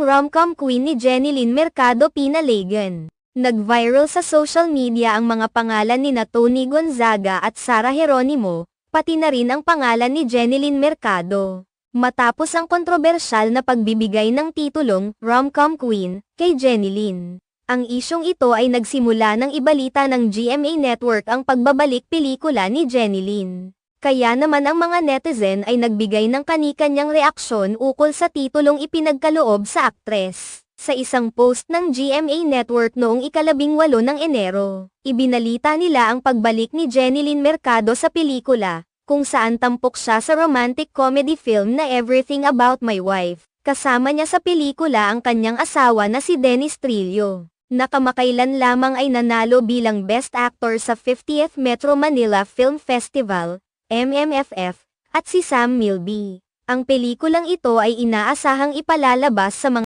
rom-com queen ni Jenilyn Mercado pinalagan. Nag-viral sa social media ang mga pangalan ni Tony Gonzaga at Sara Geronimo, pati na rin ang pangalan ni Jenilyn Mercado. Matapos ang kontrobersyal na pagbibigay ng titulong rom-com queen kay Jenilyn. Ang isyong ito ay nagsimula ng ibalita ng GMA Network ang pagbabalik pelikula ni Jenilyn. Kaya naman ang mga netizen ay nagbigay ng kani-kanyang reaksyon ukol sa titulong ipinagkaloob sa aktres. Sa isang post ng GMA Network noong ika-18 ng Enero, ibinalita nila ang pagbalik ni Jenilyn Mercado sa pelikula, kung saan tampok siya sa romantic comedy film na Everything About My Wife. Kasama niya sa pelikula ang kanyang asawa na si Dennis Trillo, na kamakailan lamang ay nanalo bilang Best Actor sa 50th Metro Manila Film Festival, MMFF, at si Sam Milby. Ang pelikulang ito ay inaasahang ipalalabas sa mga